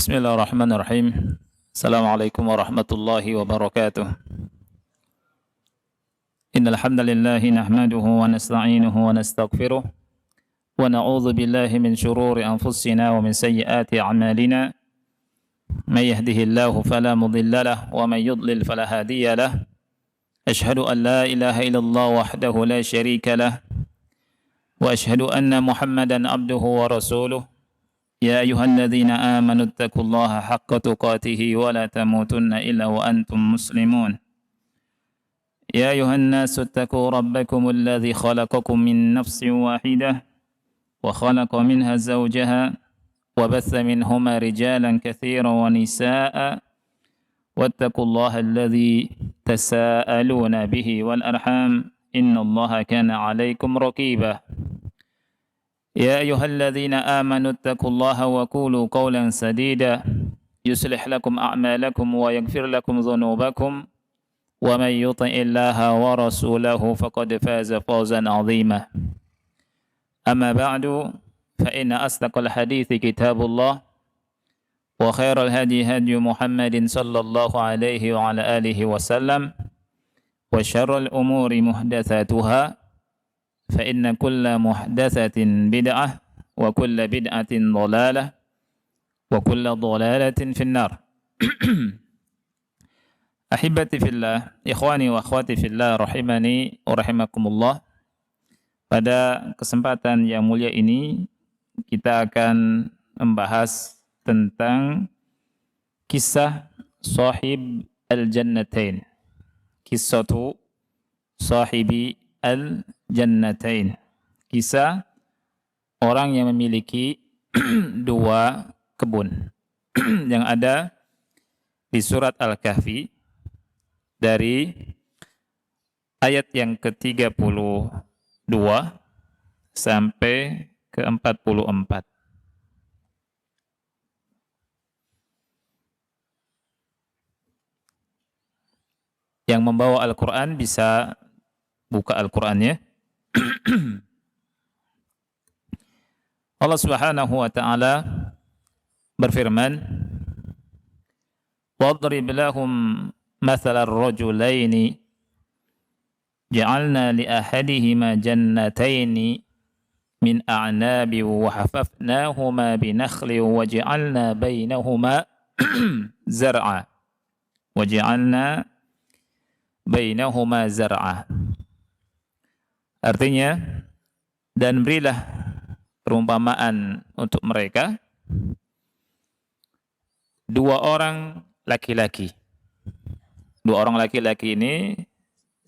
Bismillahirrahmanirrahim. Assalamualaikum warahmatullahi wabarakatuh. Innal hamdalillahi nahmaduhu wa nasta'inuhu wa nastaghfiruh wa na'udzu billahi min shururi anfusina wa min sayyiati a'malina. May yahdihillahu fala mudilla lahu wa may yudlil fala hadiya lahu. Ashhadu an la ilaha illallah wahdahu la syarika lahu wa ashhadu anna Muhammadan abduhu wa rasuluh. يا أيها الذين آمنوا اتقوا الله حق تقاته ولا تموتن إلا وأنتم مسلمون يا أيها الناس اتقوا ربكم الذي خلقكم من نفس واحدة وخلق منها زوجها وبث منهما رجالا كثيرا ونساء واتقوا الله الذي تساءلون به والأرحام إن الله كان عليكم رقيبا يا أيها الذين آمنوا اتقوا الله وقولوا قولا سديدا يصلح لكم أعمالكم ويغفر لكم ذنوبكم ومن يطع الله ورسوله فقد فاز فوزا عظيما أما بعد فإن أصدق الحديث كتاب الله وخير الهدي هدي محمد صلى الله عليه وعلى آله وسلم وشر الأمور محدثاتها فإن كل محدثة بدعة وكل بدعة ضلالة وكل ضلالة في النار. Ahibati fillah, ikhwani wa akhwati fillah, rahimani wa rahimakumullah. Pada kesempatan yang mulia ini kita akan membahas tentang kisah sahib al-jannatain. Kisatu sahibi al-jannatain. Kisah orang yang memiliki dua kebun yang ada di surat Al-Kahfi dari ayat yang ke-32 sampai ke-44. Yang membawa Al-Quran bisa buka Al-Qurannya. Allah Subhanahu wa ta'ala berfirman, وَاضْرِبْ لَهُمْ مَثَلَ الرَّجُلَيْنِ جَعَلْنَا لِأَحَدِهِمَا جَنَّتَيْنِ مِنْ أَعْنَابٍ وَحَفَفْنَاهُمَا بِنَخْلٍ وَجَعَلْنَا بَيْنَهُمَا زَرْعًا Artinya, dan berilah perumpamaan untuk mereka dua orang laki-laki. Dua orang laki-laki ini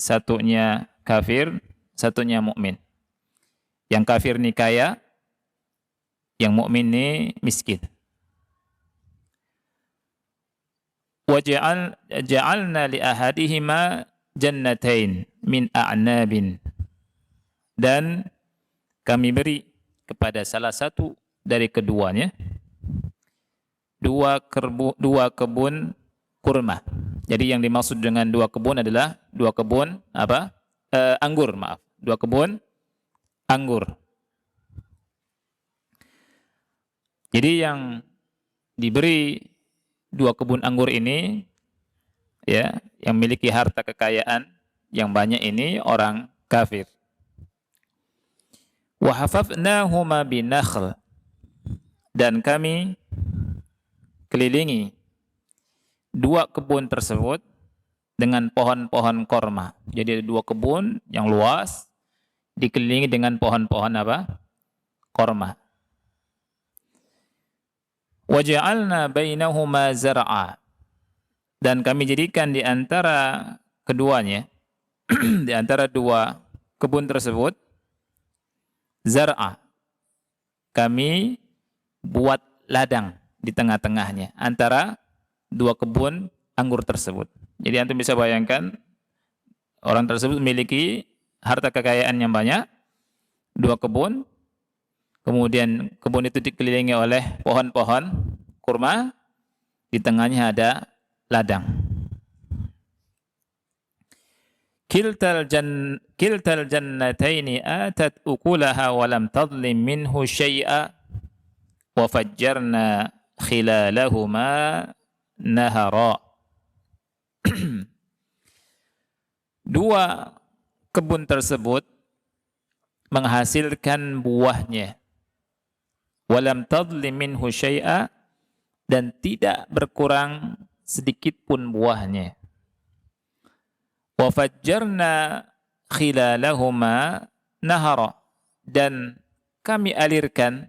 satunya kafir, satunya mukmin. Yang kafir ini kaya, yang mukmin ini miskin. Ja'alna li ahadihima jannatain min a'nabin. Dan kami beri kepada salah satu dari keduanya dua kebun kurma. Jadi yang dimaksud dengan dua kebun adalah dua kebun anggur, maaf. Dua kebun anggur. Jadi yang diberi dua kebun anggur ini, ya, yang memiliki harta kekayaan yang banyak ini orang kafir. Wa hafafnahuma binakhl, dan kami kelilingi dua kebun tersebut dengan pohon-pohon korma. Jadi ada dua kebun yang luas dikelilingi dengan pohon-pohon korma. Wa ja'alna bainahuma zar'a, dan kami jadikan di antara keduanya di antara dua kebun tersebut zar'a, kami buat ladang di tengah-tengahnya antara dua kebun anggur tersebut. Jadi antum bisa bayangkan orang tersebut memiliki harta kekayaan yang banyak, dua kebun, kemudian kebun itu dikelilingi oleh pohon-pohon kurma, di tengahnya ada ladang. Kiltal jannataini atat ukulaha wa lam tadlim minhu syai'a wa fajjarna khilalahuma nahara. Dua kebun tersebut menghasilkan buahnya. Walam tadlim minhu syai'a, dan tidak berkurang sedikit pun buahnya. Wa fajjarna khilalahuma nahara, dan kami alirkan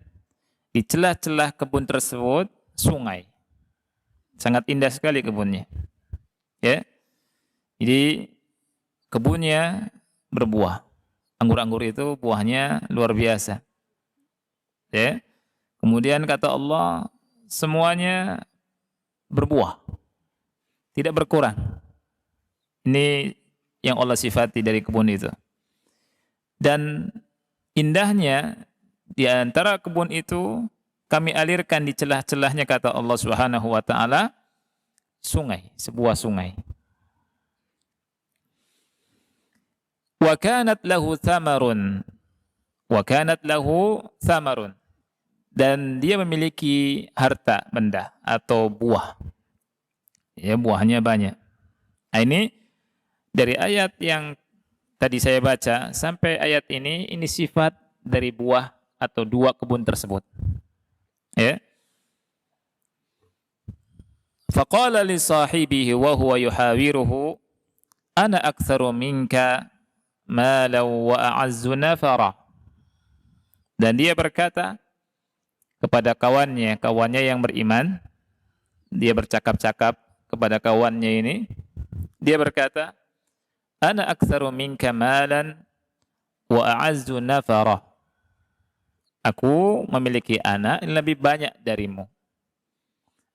di celah-celah kebun tersebut sungai. Sangat indah sekali kebunnya. Ya. Jadi kebunnya berbuah. Anggur-anggur itu buahnya luar biasa. Ya. Kemudian kata Allah, semuanya berbuah. Tidak berkurang. Ini yang Allah sifati dari kebun itu. Dan indahnya di antara kebun itu kami alirkan di celah-celahnya, kata Allah Subhanahu wa taala, sungai, sebuah sungai. Wa kanat lahu thamarun. Wa kanat lahu thamarun. Dan dia memiliki harta benda atau buah. Ya, buahnya banyak. Nah, ini dari ayat yang tadi saya baca sampai ayat ini sifat dari buah atau dua kebun tersebut. Ya. Faqala li sahibihi wa huwa yuhawiruhu, ana aktsaru minka malan wa a'azzu nafara. Dan dia berkata kepada kawannya yang beriman, dia bercakap-cakap kepada kawannya ini, dia berkata, ana aktsaru minka malan wa a'azzu nafara. Aku memiliki anak yang lebih banyak darimu,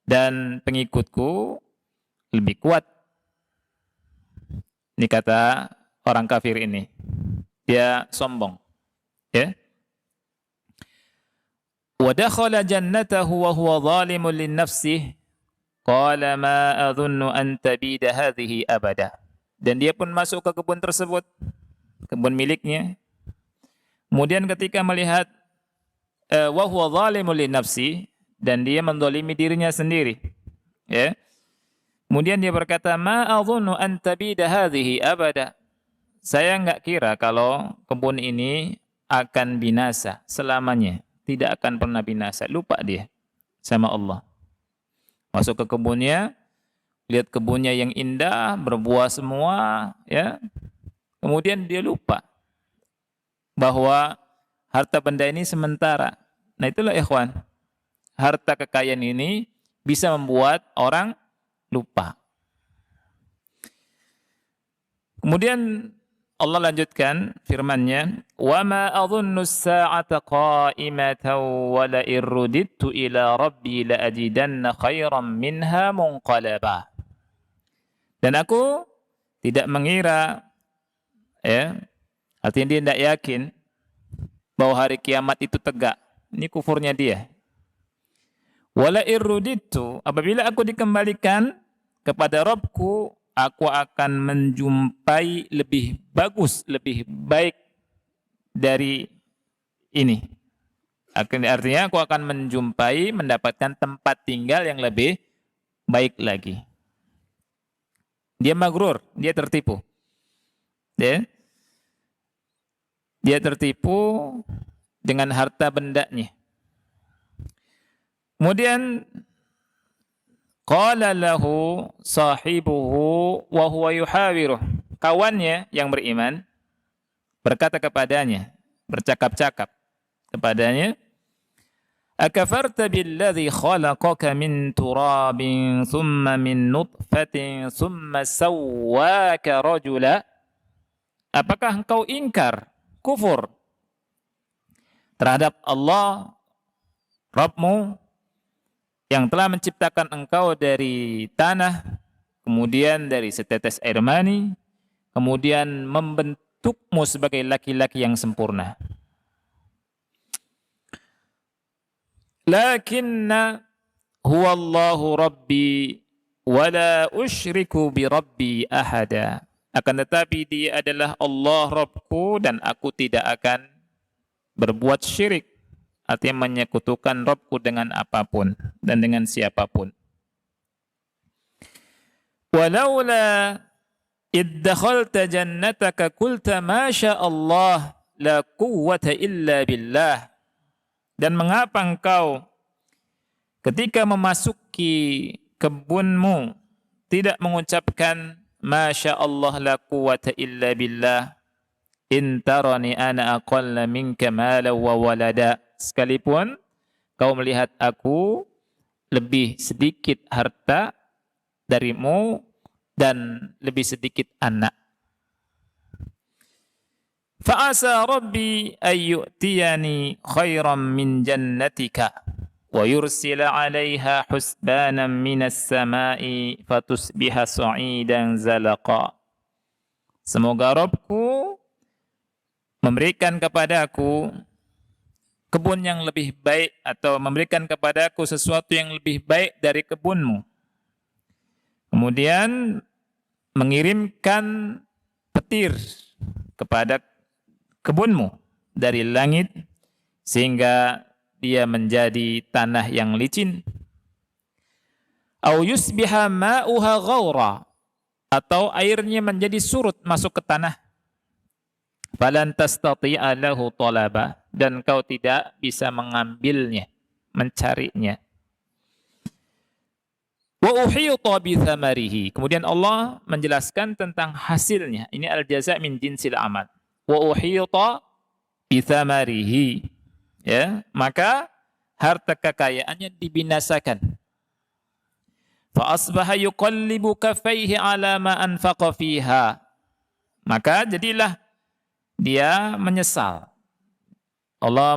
dan pengikutku lebih kuat. Ini kata orang kafir ini. Dia sombong. Ya. Wa dakhala jannatahu wa huwa zalimun li nafsihi qala ma adhunnu an tabida hadhihi abada. Dan dia pun masuk ke kebun tersebut, kebun miliknya. Kemudian ketika melihat wa huwa zalimun li nafsihi, dan dia mendolimi dirinya sendiri. Ya. Kemudian dia berkata, ma adhunnu an tabida hadhihi abada. Saya enggak kira kalau kebun ini akan binasa selamanya. Tidak akan pernah binasa. Lupa dia sama Allah. Masuk ke kebunnya, lihat kebunnya yang indah, berbuah semua, ya. Kemudian dia lupa bahwa harta benda ini sementara. Nah, itulah ikhwan. Harta kekayaan ini bisa membuat orang lupa. Kemudian Allah lanjutkan firman-Nya, "Wa ma adhunnu as-sa'ata qa'imatan wa la irudittu ila rabbi la ajidanna khairan minha munqalaba." Dan aku tidak mengira, ya, artinya dia tidak yakin bahwa hari kiamat itu tegak. Ini kufurnya dia. Wa la irudittu, apabila aku dikembalikan kepada Rabbku, aku akan menjumpai lebih bagus, lebih baik dari ini. Artinya aku akan mendapatkan tempat tinggal yang lebih baik lagi. Dia maghrur, dia tertipu. Dia tertipu dengan harta bendanya. Kemudian qala lahu sahibuhu wa huwa yuhawiruh. Kawannya yang beriman berkata kepadanya, bercakap-cakap kepadanya, akafarta billadhi khalaqaka min turabin thumma min nutfatin thumma sawwaka rajula. Apakah engkau ingkar, kufur terhadap Allah Rabbmu yang telah menciptakan engkau dari tanah, kemudian dari setetes air mani, kemudian membentukmu sebagai laki-laki yang sempurna. Lakinna huwallahu rabbi wa la usyriku bi rabbi ahada. Akan tetapi dia adalah Allah Rabbku dan aku tidak akan berbuat syirik artinya menyekutukan Rabbku dengan apapun dan dengan siapapun. Walaula id dakhalta jannataka qulta ma sya Allah la quwwata illa billah. Dan mengapa engkau ketika memasuki kebunmu tidak mengucapkan masya Allah la quwwata illa billah, in tarani ana aqalla minka mala wa walada, sekalipun kau melihat aku lebih sedikit harta darimu dan lebih sedikit anak. Fa'asa rabbi ayyutiyani khairan min jannatika wa yursila 'alaiha husbanan minas sama'i fatusbiha sa'idan zalaqa. Semoga Rabbku memberikan kepadaku kebun yang lebih baik, atau memberikan kepadaku sesuatu yang lebih baik dari kebunmu. Kemudian mengirimkan petir kepada kebunmu dari langit sehingga dia menjadi tanah yang licin. Au yusbiha ma'uha ghaura, atau airnya menjadi surut masuk ke tanah. Falan tastati'a lahu talaba, dan kau tidak bisa mengambilnya, mencarinya. Wa uhita bi thamarihi, kemudian Allah menjelaskan tentang hasilnya. Ini al-jaza' min jinsil amal. Wa uhita bi thamarihi, ya, maka harta kekayaannya dibinasakan. Fa asbaha yuqallibu kaffaihi ala ma anfaqa fiha, maka jadilah dia menyesal. Allah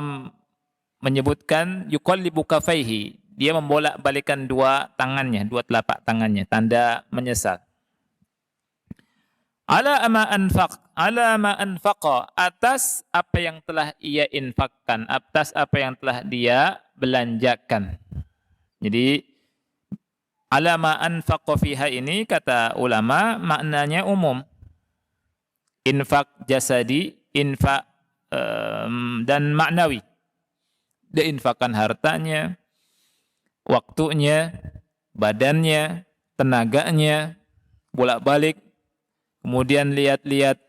menyebutkan yuqallibu kaffaihi, dia membolak-balikan dua tangannya, dua telapak tangannya, tanda menyesal. Ala ma anfaqa, atas apa yang telah ia infakkan, atas apa yang telah dia belanjakan. Jadi ala ma anfaqa fiha ini kata ulama maknanya umum. Infak jasadi, infak dan maknawi. Dia infakkan hartanya, waktunya, badannya, tenaganya, bolak-balik, kemudian lihat-lihat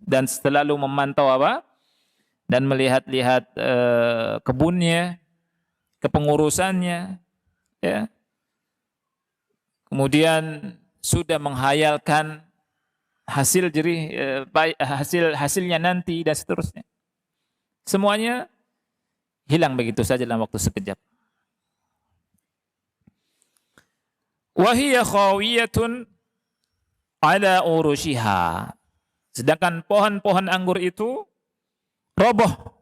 dan selalu memantau apa? Dan melihat-lihat kebunnya, kepengurusannya, ya. Kemudian sudah menghayalkan hasil jerih, hasilnya nanti dan seterusnya. Semuanya hilang begitu saja dalam waktu sekejap. Wa hiya khawiyatun ala urushiha, sedangkan pohon-pohon anggur itu roboh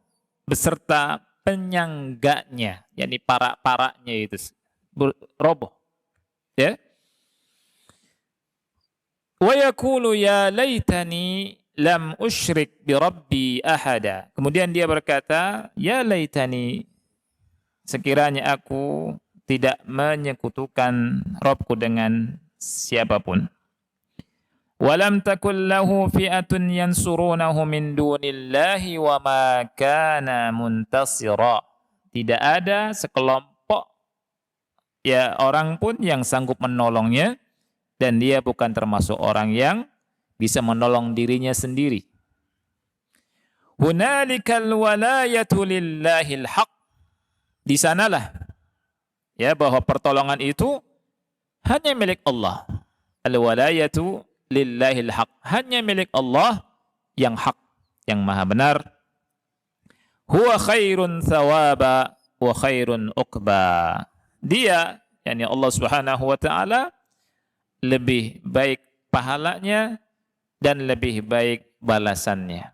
beserta penyangganya, yakni parak-paraknya itu roboh, ya. Wa yaqulu ya laitani lam usyrik bi rabbi ahada, kemudian dia berkata, ya laitani, sekiranya aku tidak menyekutukan Rabbku dengan siapapun. Walam takul lahu fi'atun yansurunahu min dunillahi wa ma kana muntasira, tidak ada sekelompok ya orang pun yang sanggup menolongnya, dan dia bukan termasuk orang yang bisa menolong dirinya sendiri. Hunalikal walayatu lillahil haq, di sanalah ya bahwa pertolongan itu hanya milik Allah. Al-walayatu lillahil haq, hanya milik Allah yang hak, yang maha benar. Huwa khairun thawaba wa khairun uqba, dia, yakni Allah Subhanahu wa taala, lebih baik pahalanya dan lebih baik balasannya.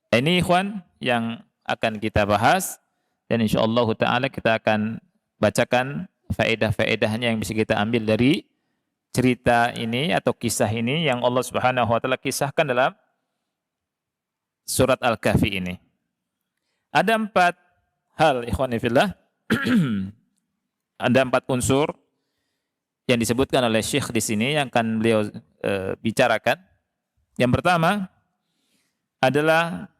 Ini ikhwan yang akan kita bahas, dan insyaallah taala kita akan bacakan faedah-faedahnya yang bisa kita ambil dari cerita ini atau kisah ini yang Allah Subhanahu wa taala kisahkan dalam surat Al-Kahfi ini. Ada 4 hal ikhwan fillah. Ada 4 unsur yang disebutkan oleh Syekh di sini yang akan beliau bicarakan. Yang pertama adalah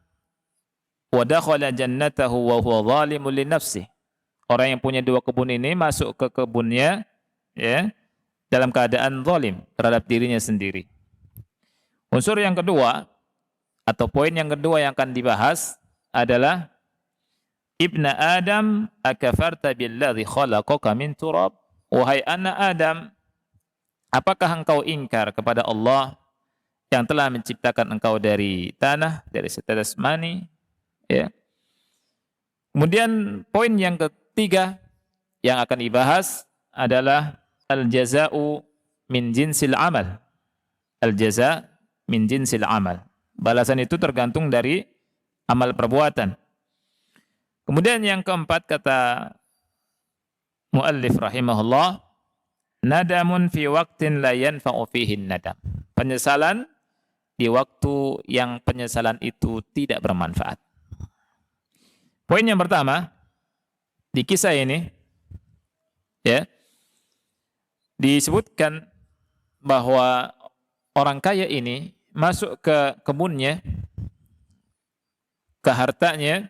wa dakhala jannatahu wa huwa zalimun li nafsihi. Orang yang punya dua kebun ini masuk ke kebunnya ya dalam keadaan zalim terhadap dirinya sendiri. Unsur yang kedua atau poin yang kedua yang akan dibahas adalah Ibna Adam akafarta billadzi khalaqaka min turab. Wahai anak Adam, apakah engkau ingkar kepada Allah yang telah menciptakan engkau dari tanah, dari setetes mani? Ya. Kemudian poin yang ketiga yang akan dibahas adalah al-jaza'u min jinsil amal. Al-jaza' min jinsil amal. Balasan itu tergantung dari amal perbuatan. Kemudian yang keempat kata muallif rahimahullah, nadamun fi waqtin la yanfa'u fihi nadam. Penyesalan di waktu yang penyesalan itu tidak bermanfaat. Poin yang pertama di kisah ini ya disebutkan bahwa orang kaya ini masuk ke kebunnya, ke hartanya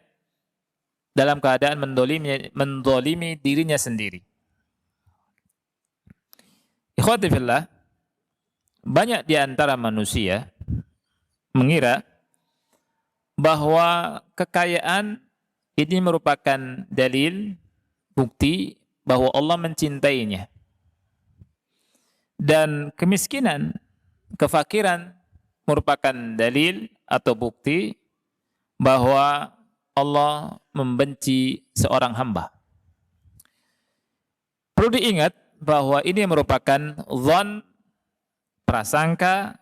dalam keadaan mendolimi dirinya sendiri. Ikhwati fillah, banyak di antara manusia mengira bahwa kekayaan ini merupakan dalil, bukti bahwa Allah mencintainya. Dan kemiskinan, kefakiran merupakan dalil atau bukti bahwa Allah membenci seorang hamba. Perlu diingat bahwa ini merupakan dzan, prasangka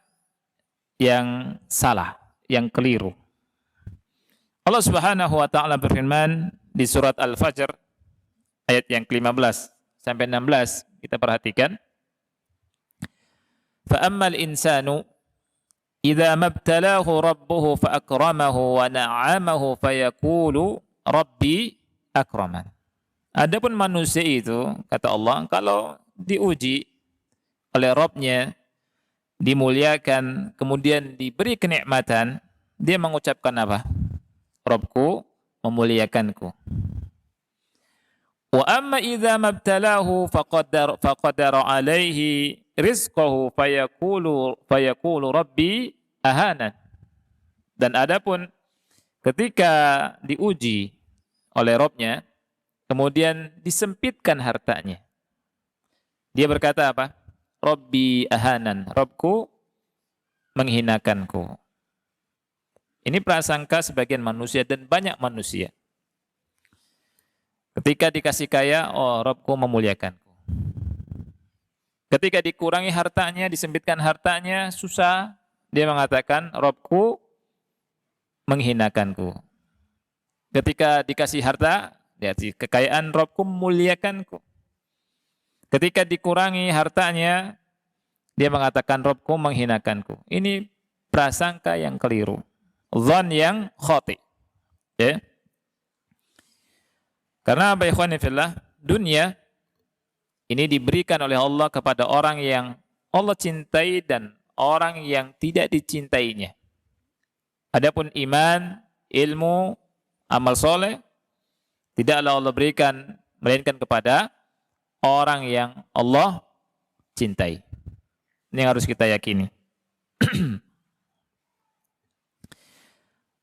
yang salah, yang keliru. Allah Subhanahu wa taala berfirman di surat Al-Fajr ayat yang ke-15 sampai 16, kita perhatikan. Fa ammal insanu idza mabtalahu rabbuhu fa akramahu wa na'amahu fayaqulu rabbi akraman. Adapun manusia itu, kata Allah, kalau diuji oleh Rabb-nya, dimuliakan, kemudian diberi kenikmatan, dia mengucapkan apa? Rabbku memuliakanku. Wa amma idza mabtalahu faqadara alaihi rizqahu fayaqulu rabbi ahanan. Dan adapun ketika diuji oleh Rabb-nya, kemudian disempitkan hartanya, dia berkata apa? Rabbi ahanan, Rabbku menghinakanku. Ini prasangka sebagian manusia dan banyak manusia. Ketika dikasih kaya, oh Rabbku memuliakanku. Ketika dikurangi hartanya, disempitkan hartanya, susah, dia mengatakan Rabbku menghinakanku. Ketika dikasih harta, dikasih kekayaan, Rabbku memuliakanku. Ketika dikurangi hartanya, dia mengatakan Rabbku menghinakanku. Ini prasangka yang keliru. Dzan yang khati. Ya. Karena apa ikhwani fillah, dunia ini diberikan oleh Allah kepada orang yang Allah cintai dan orang yang tidak dicintainya. Adapun iman, ilmu, amal soleh, tidaklah Allah berikan melainkan kepada orang yang Allah cintai. Ini yang harus kita yakini.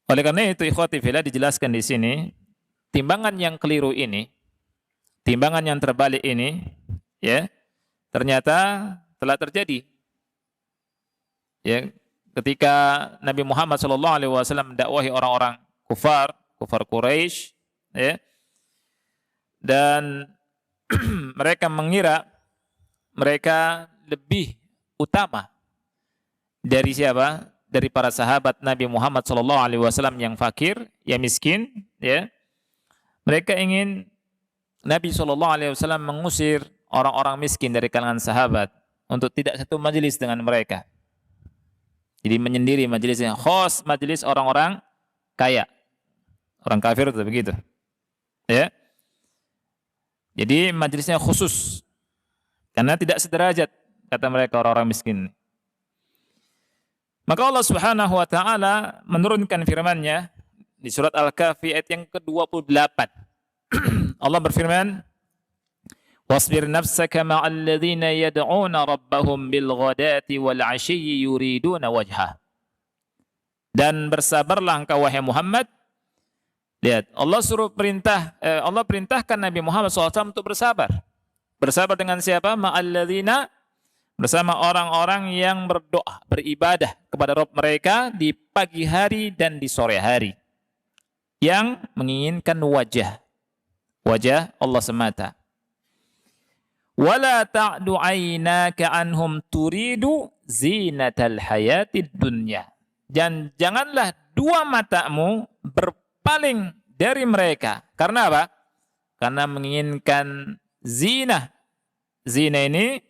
Oleh karena itu, ikhwati fillah, dijelaskan di sini, timbangan yang keliru ini, timbangan yang terbalik ini, ya, ternyata telah terjadi. Ya, ketika Nabi Muhammad SAW mendakwahi orang-orang kufar Quraisy, ya, dan mereka mengira mereka lebih utama dari siapa? Dari para sahabat Nabi Muhammad SAW yang fakir, yang miskin, ya. Mereka ingin Nabi SAW mengusir orang-orang miskin dari kalangan sahabat untuk tidak satu majelis dengan mereka. Jadi menyendiri majelisnya, khos majelis orang-orang kaya. Orang kafir itu begitu. Ya. Jadi majelisnya khusus. Karena tidak sederajat, kata mereka orang-orang miskin. Maka Allah Subhanahu wa taala menurunkan firman-Nya di surat Al-Kahfi ayat yang ke-28. Allah berfirman, "Wasbir nafsaka ma'al ladzina yad'una rabbahum bil ghadati wal 'ashiyyi yuriduna wajhah." Dan bersabarlah engkau wahai Muhammad. Lihat, Allah perintahkan Nabi Muhammad SAW untuk bersabar. Bersabar dengan siapa? Ma'al ladzina, bersama orang-orang yang berdoa, beribadah kepada Rabb mereka di pagi hari dan di sore hari, yang menginginkan wajah Allah semata. Wala ta'du 'ainaka anhum turidu zinatal hayatid dunya. Dan janganlah dua matamu berpaling dari mereka. Karena apa? Karena menginginkan zina. Zina ini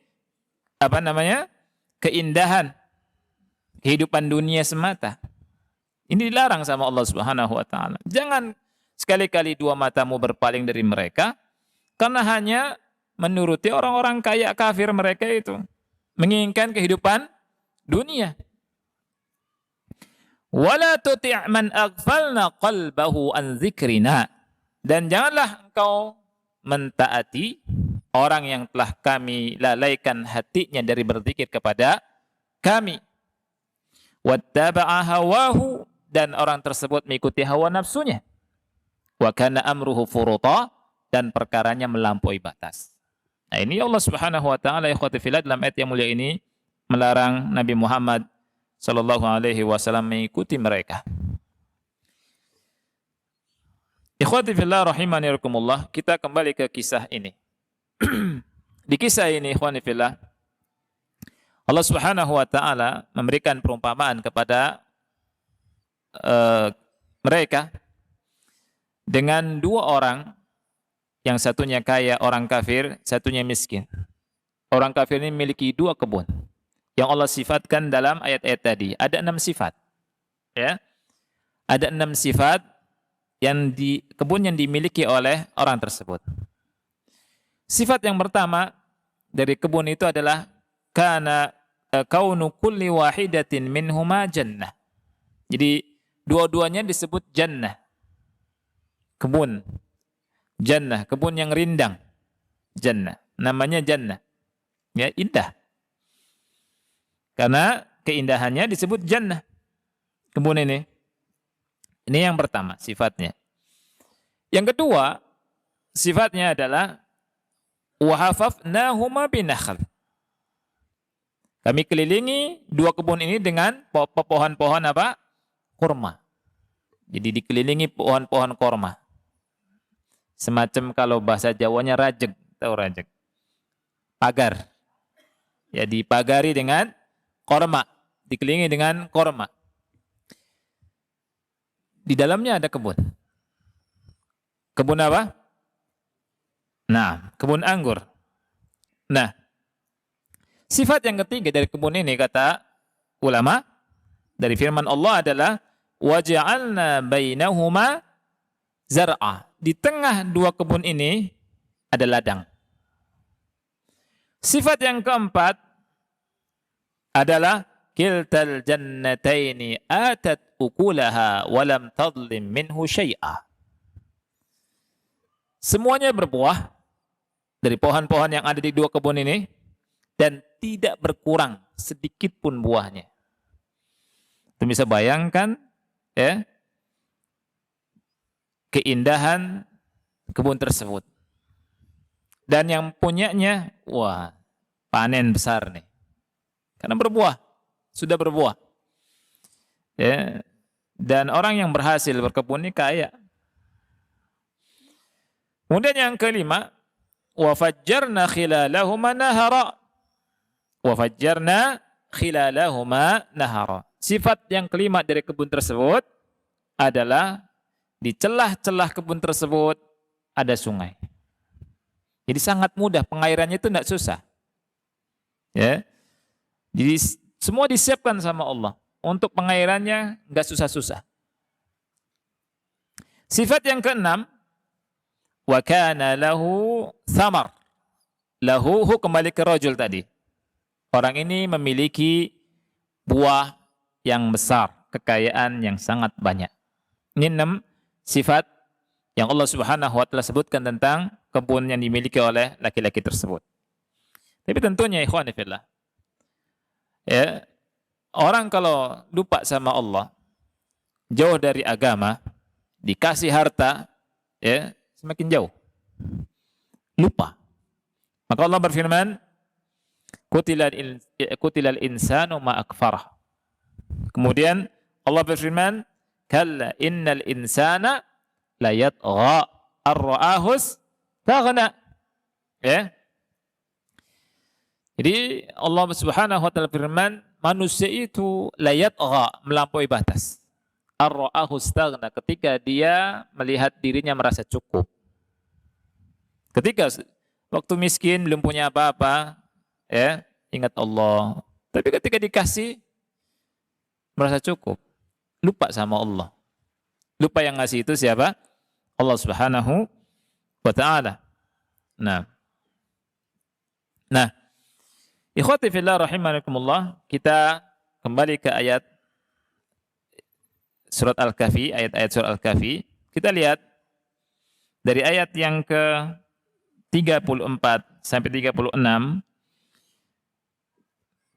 apa namanya? Keindahan kehidupan dunia semata. Ini dilarang sama Allah Subhanahu wa taala. Jangan sekali-kali dua matamu berpaling dari mereka karena hanya menuruti orang-orang kaya kafir mereka itu, menginginkan kehidupan dunia. Wala tuti' man aghfalna qalbahu an dzikrina. Dan janganlah engkau mentaati orang yang telah kami lalaikan hatinya dari berzikir kepada kami. Wattaba'a hawahu, dan orang tersebut mengikuti hawa nafsunya. Wa kana amruhu furuta, dan perkaranya melampaui batas. Nah, ini Allah Subhanahu wa taala ikhwati fillah dalam ayat yang mulia ini melarang Nabi Muhammad sallallahu alaihi wasallam mengikuti mereka. Ikhwati fillah rahimani rahimakumullah, kita kembali ke kisah ini. Di kisah ini ikhwani fillah, Allah Subhanahu wa taala memberikan perumpamaan kepada mereka dengan dua orang, yang satunya kaya, orang kafir, satunya miskin. Orang kafir ini memiliki dua kebun yang Allah sifatkan dalam ayat-ayat tadi. Ada 6 sifat. Ya. Ada 6 sifat yang di kebun yang dimiliki oleh orang tersebut. Sifat yang pertama dari kebun itu adalah kana kaunu kulli wahidatin minhuma jannah. Jadi dua-duanya disebut jannah. Kebun. Jannah, kebun yang rindang. Jannah. Namanya jannah. Ya, indah. Karena keindahannya disebut jannah. Kebun ini. Ini yang pertama sifatnya. Yang kedua sifatnya adalah wahafafnahuma binakhl. Kami kelilingi dua kebun ini dengan pohon-pohon apa? Kurma. Jadi dikelilingi pohon-pohon kurma. Semacam kalau bahasa Jawanya rajeg, tahu rajeg? Pagar. Ya, dipagari dengan korma, dikelilingi dengan korma. Di dalamnya ada kebun. Kebun apa? Nah, kebun anggur. Nah, sifat yang ketiga dari kebun ini kata ulama dari firman Allah adalah waja'alna bainahuma zar'a. Di tengah dua kebun ini ada ladang. Sifat yang keempat adalah kiltal jannataini atat ukulaha walam tadlim minhu syai'a. Semuanya berbuah dari pohon-pohon yang ada di dua kebun ini dan tidak berkurang sedikit pun buahnya. Itu bisa bayangkan ya, keindahan kebun tersebut. Dan yang punyanya, wah, panen besar nih. Karena berbuah, sudah berbuah. Ya. Dan orang yang berhasil berkebun ini kaya. Kemudian yang kelima, wa fajjarna khilalahuma nahara. Wa fajjarna khilalahuma nahara. Sifat yang kelima dari kebun tersebut adalah di celah-celah kebun tersebut ada sungai. Jadi sangat mudah, pengairannya itu tidak susah. Ya. Jadi semua disiapkan sama Allah. Untuk pengairannya enggak susah-susah. Sifat yang keenam, wa kana lahu thamar. Lahu kembali ke rajul tadi. Orang ini memiliki buah yang besar, kekayaan yang sangat banyak. Ini 6 sifat yang Allah Subhanahu wa taala sebutkan tentang kebun yang dimiliki oleh laki-laki tersebut. Tapi tentunya ikhwan fillah, ya, orang kalau lupa sama Allah, jauh dari agama, dikasih harta, ya, semakin jauh. Lupa. Maka Allah berfirman, Qutilal insanu ma akfarah. Kemudian Allah berfirman, kalla innal insana la yatgha ar-ra'ahus taghna. Ya. Jadi Allah Subhanahu wa taala firman, manusia itu la yatgha, melampaui batas. Ar-ra'ahus taghna, ketika dia melihat dirinya merasa cukup. Ketika waktu miskin belum punya apa-apa, ya, ingat Allah. Tapi ketika dikasih merasa cukup, lupa sama Allah. Lupa yang ngasih itu siapa? Allah Subhanahu wa taala. Nah, ikhwati fillah rahimakumullah, kita kembali ke ayat surat Al-Kahfi, ayat-ayat surat Al-Kahfi. Kita lihat dari ayat yang ke 34 sampai 36,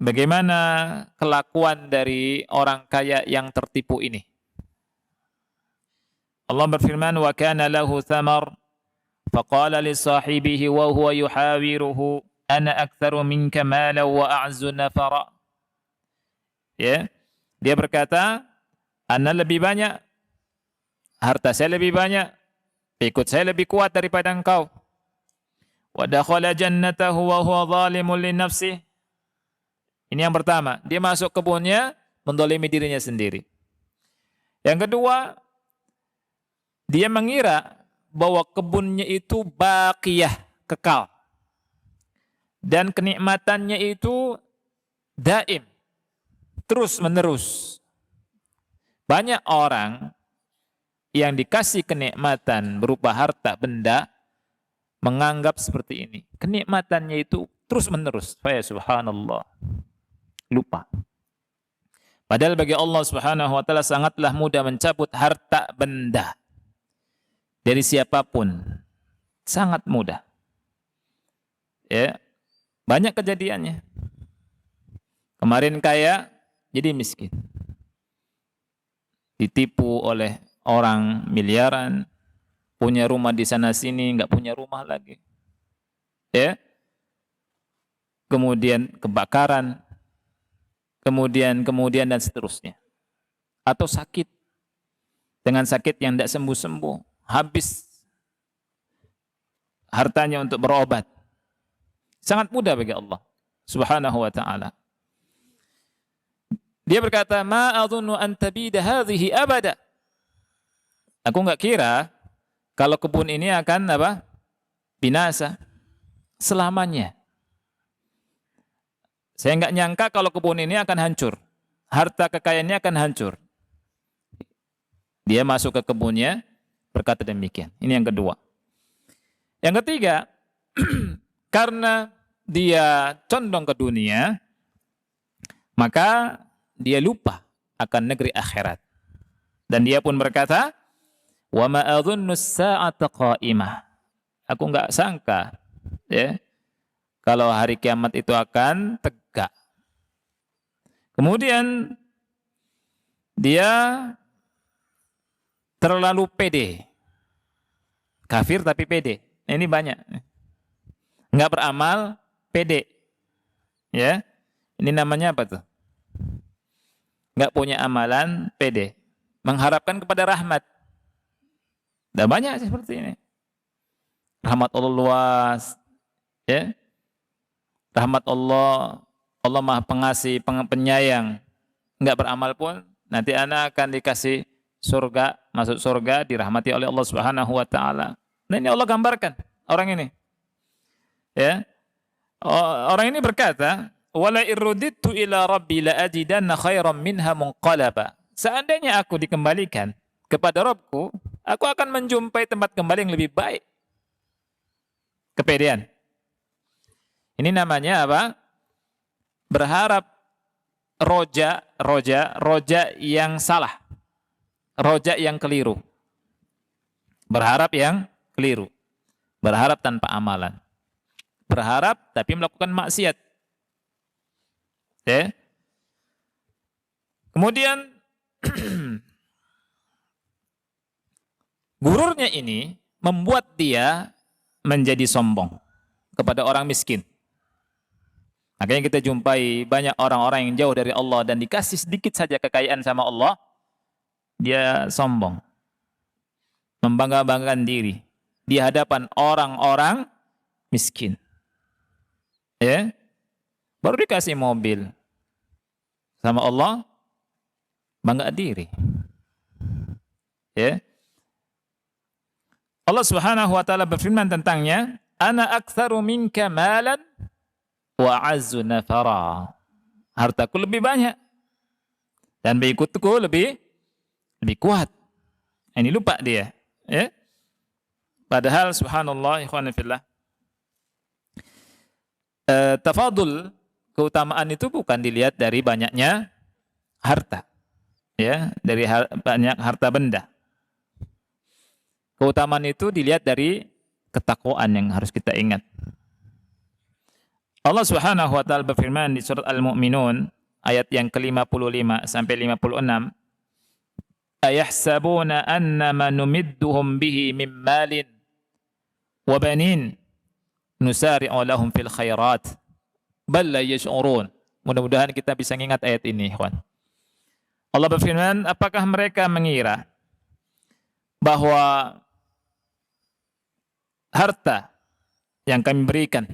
bagaimana kelakuan dari orang kaya yang tertipu ini. Allah berfirman, wa kana lahu thamar faqala li sahibihi wa huwa yuhawiruhu ana aktsaru minka malan wa a'zu nafara. Ya, dia berkata, ana lebih banyak, harta saya lebih banyak, ikut saya lebih kuat daripada engkau. Wa dakhala jannatahu wa huwa zalimun li nafsihi. Ini yang pertama, dia masuk kebunnya mendolimi dirinya sendiri. Yang kedua, dia mengira bahwa kebunnya itu baqiyah, kekal. Dan kenikmatannya itu daim, terus menerus. Banyak orang yang dikasih kenikmatan berupa harta benda menganggap seperti ini. Kenikmatannya itu terus menerus. Ya subhanallah. Lupa. Padahal bagi Allah Subhanahu wa taala sangatlah mudah mencabut harta benda dari siapapun. Sangat mudah. Ya. Banyak kejadiannya. Kemarin kaya, jadi miskin. Ditipu oleh orang miliaran, punya rumah di sana sini, enggak punya rumah lagi. Ya. Kemudian kebakaran, kemudian dan seterusnya. Atau sakit, dengan sakit yang tidak sembuh-sembuh, habis hartanya untuk berobat. Sangat mudah bagi Allah Subhanahu wa ta'ala. Dia berkata, ma adhunnu an tabida hadhihi abada. Aku enggak kira kalau kebun ini akan apa? Binasa selamanya. Saya enggak nyangka kalau kebun ini akan hancur. Harta kekayaannya akan hancur. Dia masuk ke kebunnya, berkata demikian. Ini yang kedua. Yang ketiga, karena dia condong ke dunia, maka dia lupa akan negeri akhirat. Dan dia pun berkata, wa ma adhunnu as-sa'ata qa'imah. Aku enggak sangka, ya, kalau hari kiamat itu akan tegak. Kemudian dia terlalu pede. Kafir tapi pede. Ini banyak. Enggak beramal, pede. Ya. Ini namanya apa tuh? Enggak punya amalan, pede. Mengharapkan kepada rahmat. Dan banyak seperti ini. Rahmat Allah luas. Ya. Rahmat Allah, Allah Maha Pengasih, penyayang. Enggak beramal pun, nanti anak akan dikasih surga, masuk surga, dirahmati oleh Allah Subhanahu wa taala. Nah, ini Allah gambarkan orang ini. Ya. Orang ini berkata, wala irudittu ila rabbi la ajidanna khairan minha munqalaba. Seandainya aku dikembalikan kepada Rabbku, aku akan menjumpai tempat kembali yang lebih baik. Kepedean. Ini namanya apa? Berharap roja yang salah. Roja yang keliru. Berharap yang keliru. Berharap tanpa amalan. Berharap tapi melakukan maksiat. Ya. Kemudian gururnya ini membuat dia menjadi sombong kepada orang miskin. Makanya kita jumpai banyak orang-orang yang jauh dari Allah dan dikasih sedikit saja kekayaan sama Allah, dia sombong. Membangga-banggakan diri di hadapan orang-orang miskin. Ya. Baru dikasih mobil sama Allah, bangga diri. Ya. Allah Subhanahu wa taala berfirman tentangnya, "Ana aktsaru minka malan wa azzu nafara." Hartaku lebih banyak dan pengikutku lebih kuat. Ini lupa dia, ya. Padahal subhanallah ikhwan fillah, tafadul, keutamaan itu bukan dilihat dari banyaknya harta, ya, dari banyak harta benda. Keutamaan itu dilihat dari ketakwaan yang harus kita ingat. Allah Subhanahu wa taala berfirman di surat Al-Mu'minun ayat yang ke-55 sampai 56, "Ayahsabuna annama numidduhum bihi min malin wa banin nusari'u lahum fil khairat bal la yash'urun." Mudah-mudahan kita bisa ingat ayat ini, ikhwan. Allah berfirman, apakah mereka mengira bahwa harta yang kami berikan,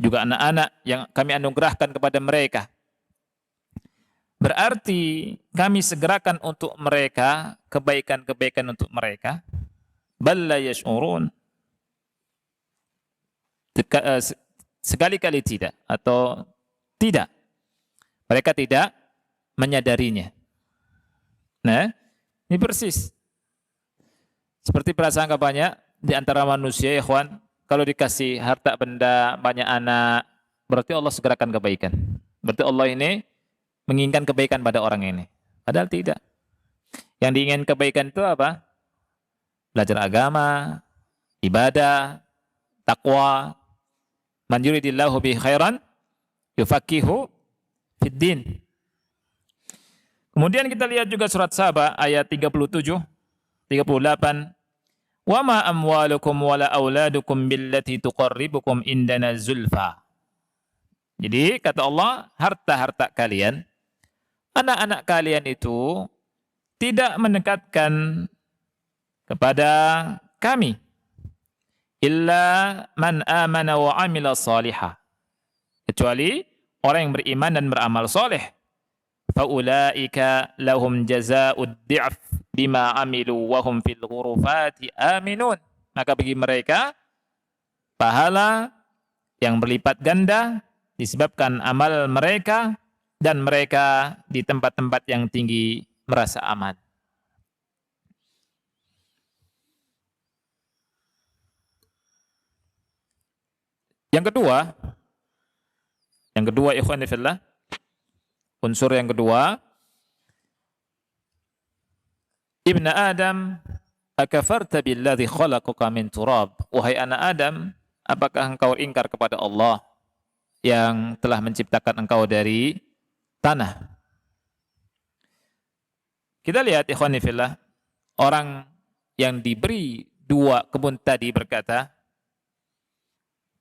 juga anak-anak yang kami anugerahkan kepada mereka, berarti kami segerakan untuk mereka kebaikan-kebaikan untuk mereka? Bal la yash'urun. Sekali-kali tidak, atau tidak. Mereka tidak menyadarinya. Nah, ini persis seperti prasangka banyak di antara manusia, ikhwan, kalau dikasih harta benda, banyak anak, berarti Allah segerakan kebaikan. Berarti Allah ini menginginkan kebaikan pada orang ini. Padahal tidak. Yang diinginkan kebaikan itu apa? Belajar agama, ibadah, takwa. Man yuridillahu bihi khairan yufaqihu fid din. Kemudian kita lihat juga surat Saba ayat 37, 38. Wa ma amwalukum wala auladukum billati tuqarribukum indana zulfa. Jadi kata Allah, harta-harta kalian, anak-anak kalian itu tidak mendekatkan kepada kami. Illa man amana wa amila salihah. Kecuali orang yang beriman dan beramal soleh. Faulaika lahum jazaa'ud di'af bima amilu wa hum fil ghurufati aminun. Maka bagi mereka pahala yang berlipat ganda disebabkan amal mereka, dan mereka di tempat-tempat yang tinggi merasa aman. Yang kedua ikhwan fillah, unsur yang kedua, Ibn Adam, akafarta billadhi khalaqaka min turab. Wahai anak Adam, apakah engkau ingkar kepada Allah yang telah menciptakan engkau dari tanah? Kita lihat ikhwan fillah, orang yang diberi dua kebun tadi berkata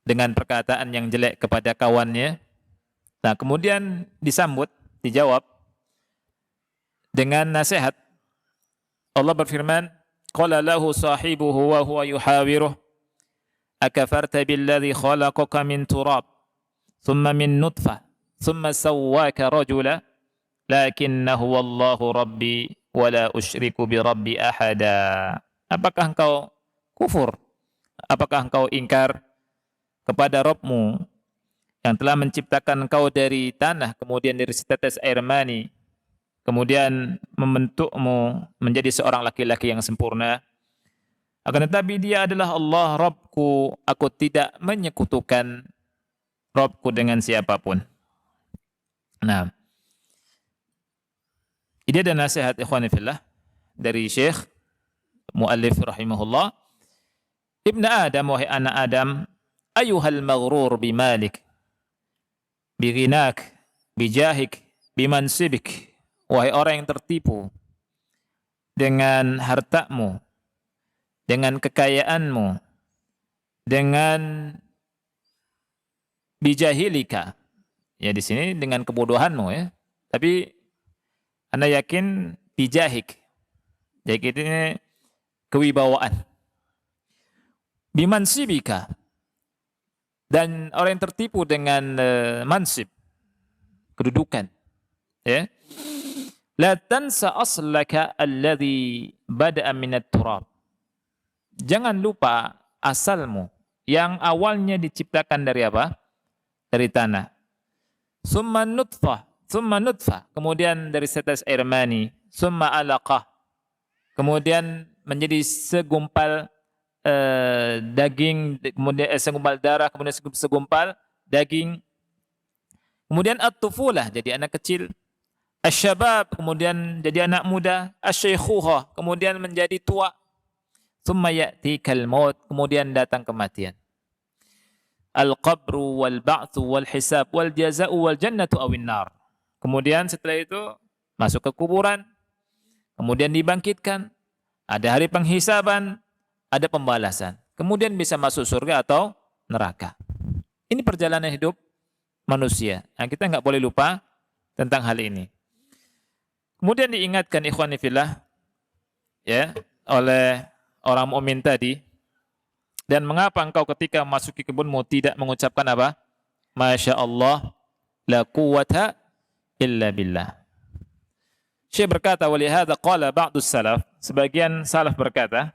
dengan perkataan yang jelek kepada kawannya. Nah, kemudian disambut, dijawab dengan nasihat. Allah berfirman, qala lahu sahibuhu wa huwa yuhawiruh, akafarta billadhi khalaqaka min turab, thumma min nutfah, thumma sawwaka rajula, lakinnahu wallahu rabbi wa la usyriku bi rabbi ahada. Apakah engkau kufur? Apakah engkau ingkar kepada Rabbmu yang telah menciptakan engkau dari tanah, kemudian dari setetes air mani, kemudian membentukmu menjadi seorang laki-laki yang sempurna? Akan tetapi dia adalah Allah Rabbku, aku tidak menyekutukan Rabbku dengan siapapun. Nah, ini ada nasihat ikhwan fillah dari Syekh Muallif rahimahullah, Ibn Adam, wahai anak Adam, ayuhal maghrur bimalik, bighinak, bijahik, bimansibik, wahai orang yang tertipu dengan hartamu, dengan kekayaanmu, dengan bijahilika. Ya di sini dengan kebodohanmu ya. Tapi Anda yakin bijahik. Jadi ini kewibawaan. Bimansibika. Dan orang yang tertipu dengan mansib, kedudukan. Ya. La tansa aslaka alladhi bada'a minat turab. Jangan lupa asalmu yang awalnya diciptakan dari apa? Dari tanah. Summa nutfah, kemudian dari setetes air mani, summa alaqah, kemudian menjadi segumpal daging, kemudian segumpal darah, kemudian segumpal daging, kemudian at-tufulah, jadi anak kecil, asy-syabab, kemudian jadi anak muda, asy-syaikhuhah, kemudian menjadi tua, summa ya'tikal maut, kemudian datang kematian. Al-qabru wal ba'tsu wal hisab wal jazaa'u wal jannatu awin nar. Kemudian setelah itu masuk ke kuburan, kemudian dibangkitkan, ada hari penghisaban, ada pembalasan. Kemudian bisa masuk surga atau neraka. Ini perjalanan hidup manusia. Nah, kita nggak boleh lupa tentang hal ini. Kemudian diingatkan ikhwani fillah ya oleh orang mukmin tadi. Dan mengapa engkau ketika memasuki kebunmu tidak mengucapkan apa? Masya Allah, la quwwata illa billah. Syekh berkata, walihada qala ba'dus salaf, sebagian salaf berkata,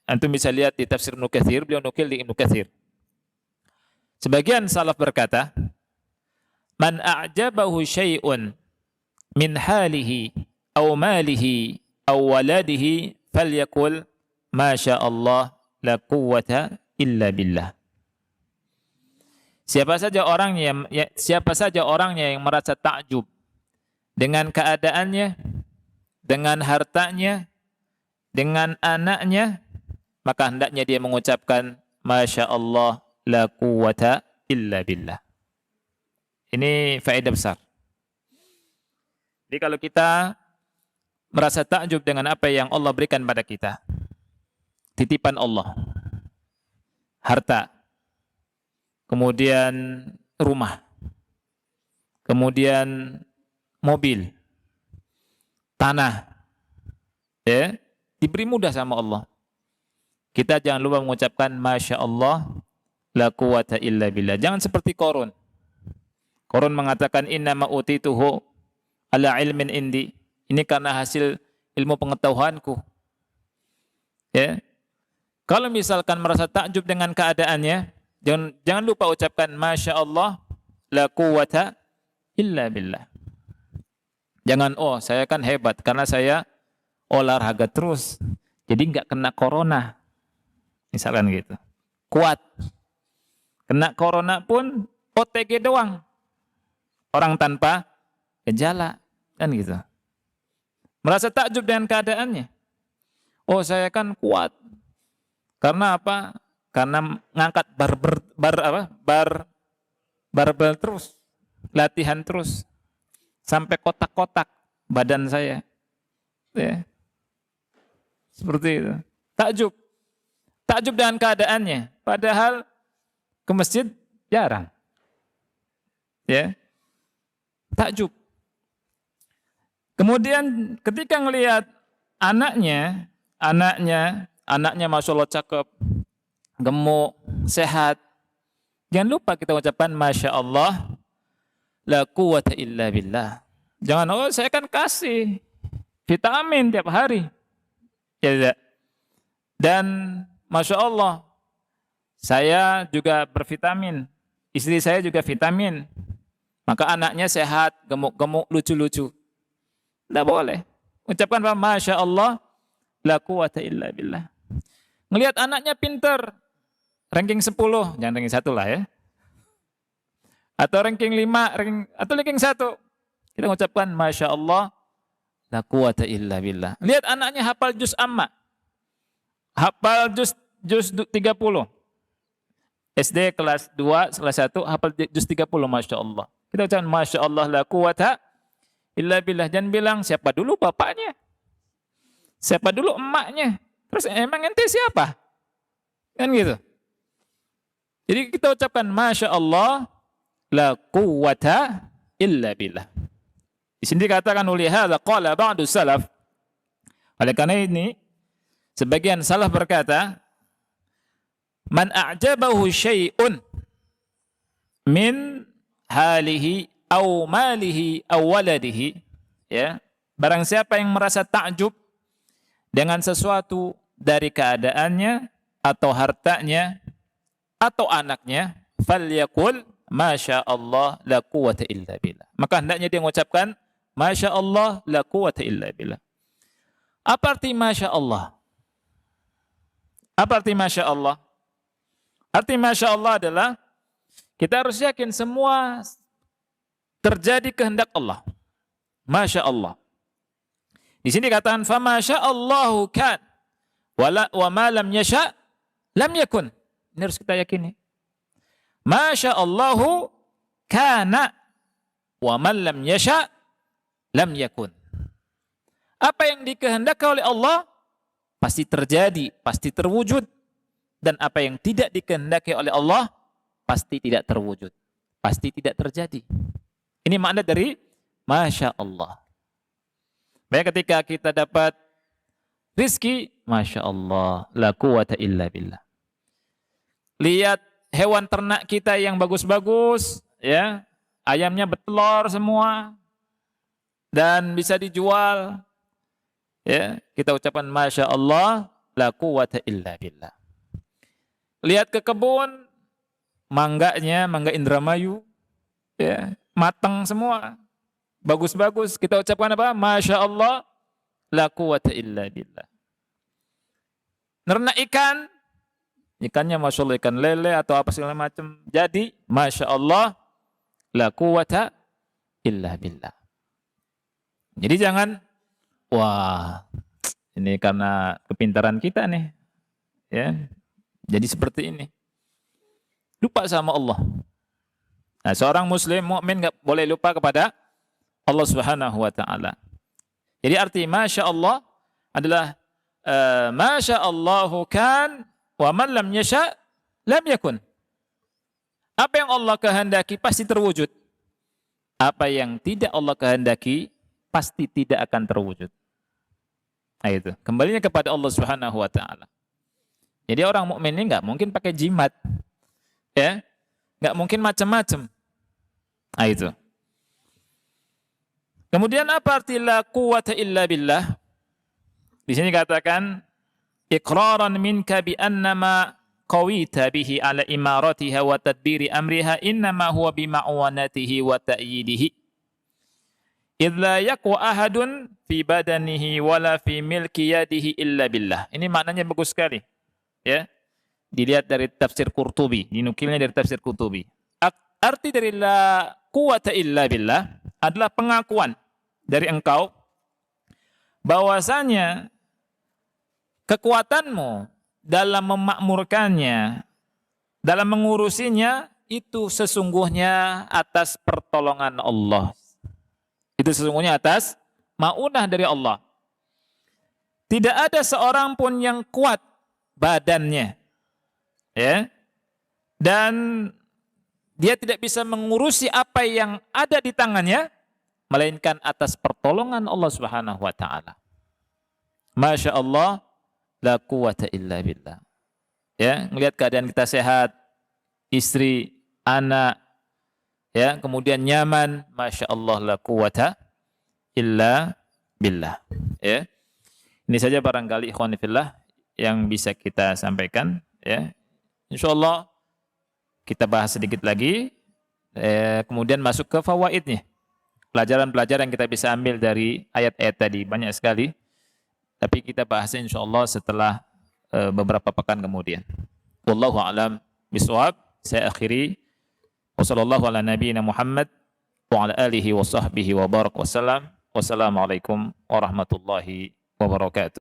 antum bisa lihat di tafsir Ibnu Katsir, beliau nukil di Ibnu Katsir. Sebagian salaf berkata, man a'jabahu syai'un min halihi aw malihi aw waladihi falyakul masya Allah la quwwata illa billah. Siapa saja orangnya yang merasa takjub dengan keadaannya, dengan hartanya, dengan anaknya, maka hendaknya dia mengucapkan masya Allah la quwwata illa billah. Ini faedah besar. Jadi kalau kita merasa takjub dengan apa yang Allah berikan pada kita, titipan Allah, harta, kemudian rumah, kemudian mobil, tanah, ya, diberi mudah sama Allah. Kita jangan lupa mengucapkan masya Allah la quwwata illa billah. Jangan seperti Qarun. Qarun mengatakan innama utituhu ala ilmin indi. Ini karena hasil ilmu pengetahuanku. Ya. Kalau misalkan merasa takjub dengan keadaannya, jangan lupa ucapkan masya Allah la quwwata illa billah. Jangan, oh saya kan hebat karena saya olahraga terus, jadi nggak kena corona. Misalkan gitu. Kuat. Kena corona pun OTG doang. Orang tanpa gejala. Kan gitu. Merasa takjub dengan keadaannya. Oh saya kan kuat. Karena apa? Karena ngangkat barbel terus. Latihan terus. Sampai kotak-kotak badan saya. Ya. Seperti itu. Takjub. Takjub dengan keadaannya. Padahal ke masjid jarang. Ya. Takjub. Kemudian ketika ngelihat anaknya Masya Allah cakep, gemuk, sehat. Jangan lupa kita ucapkan Masya Allah, la quwwata illa billah. Jangan, oh saya kan kasih vitamin tiap hari. Ya tidak. Dan Masya Allah, saya juga bervitamin. Istri saya juga vitamin. Maka anaknya sehat, gemuk-gemuk, lucu-lucu. Tidak boleh. Ucapkan Masya Allah, la quwwata illa billah. Ngelihat anaknya pinter, ranking 10, jangan ranking 1 lah ya. Atau ranking 5, atau ranking 1. Kita mengucapkan Masya Allah, la quwata illa billah. Lihat anaknya hafal juz amma. Hafal juz 30. SD kelas 2, kelas 1 hafal juz 30, Masya Allah. Kita ucapkan Masya Allah la quwata illa billah. Jangan bilang siapa dulu bapaknya, siapa dulu emaknya, terus emang ente siapa? Kan gitu. Jadi kita ucapkan Masya Allah la quwata illa billah. Di sini dikatakan oleh hadza qala ba'du salaf. Oleh karena ini sebagian salaf berkata, man a'jabahu syai'un min halihi aw malihi aw waladihi, ya, barang siapa yang merasa takjub dengan sesuatu dari keadaannya atau hartanya atau anaknya, falyaqul masya Allah la quwata illa billah. Maka hendaknya dia mengucapkan masya Allah la quwata illa billah. Apa arti masya Allah? Apa arti masya Allah? Arti masya Allah adalah kita harus yakin semua terjadi kehendak Allah. Masya Allah. Di sini katakan fa masya Allahu kan wa ma lam yasha lam yakun. Ini harus kita yakini. Masya Allahu kana wa man lam yasha lam yakun. Apa yang dikehendaki oleh Allah pasti terjadi, pasti terwujud. Dan apa yang tidak dikehendaki oleh Allah pasti tidak terwujud, pasti tidak terjadi. Ini makna dari Masya Allah. Baik, ketika kita dapat rizki, Masya Allah la quwata illa billah. Lihat hewan ternak kita yang bagus-bagus, ya, ayamnya bertelur semua dan bisa dijual, ya, kita ucapkan Masya Allah la quwata illa billah. Lihat ke kebun, mangganya, mangga Indramayu, ya, matang semua, bagus-bagus, kita ucapkan apa? Masya Allah la quwata illa billah. Nernak ikan, ikannya Masya Allah ikan lele atau apa segala macam, jadi Masya Allah la quwata illa billah. Jadi jangan, wah ini karena kepintaran kita nih, ya, jadi seperti ini. Lupa sama Allah. Nah, seorang muslim mukmin enggak boleh lupa kepada Allah Subhanahu wa taala. Jadi arti Masya Allah adalah Masya Allahu kan wa man lam yasha lam yakun. Apa yang Allah kehendaki pasti terwujud. Apa yang tidak Allah kehendaki pasti tidak akan terwujud. Nah, itu. Kembalinya kepada Allah Subhanahu wa taala. Jadi orang mukmin ini enggak mungkin pakai jimat. Ya. Enggak mungkin macam-macam. Nah, itu. Kemudian apa arti la quwata illa billah? Di sini katakan iqraran minka bi annama qawita bihi ala imaratiha wa tadbiri amriha innama huwa bi ma'wanatihi wa ta'yidihi. Idz la yaqwa ahadun fi badanihi wala fi milki yadihi illa billah. Ini maknanya bagus sekali. Ya. Dilihat dari tafsir Qurtubi, dinukilnya dari tafsir Qurtubi. Arti dari la quwata illa billah adalah pengakuan dari engkau bahwasanya kekuatanmu dalam memakmurkannya, dalam mengurusinya itu sesungguhnya atas pertolongan Allah. Itu sesungguhnya atas maunah dari Allah. Tidak ada seorang pun yang kuat badannya, ya, dan dia tidak bisa mengurusi apa yang ada di tangannya, melainkan atas pertolongan Allah Subhanahu wa taala. Masya Allah la quwata illa billah. Ya, ngelihat keadaan kita sehat, istri, anak, ya, kemudian nyaman, Masya Allah la quwata illa billah. Ya. Ini saja barangkali ikhwan fillah yang bisa kita sampaikan, ya. Insyaallah kita bahas sedikit lagi, kemudian masuk ke fawaidnya. Pelajaran-pelajaran yang kita bisa ambil dari ayat-ayat tadi banyak sekali. Tapi kita bahasnya insyaallah setelah beberapa pekan kemudian. Wallahu a'lam bishawab. Saya akhiri. Wassallallahu ala nabiyyina Muhammad wa ala alihi wa sahbihi wa barak wasallam. Wassalamualaikum warahmatullahi wabarakatuh.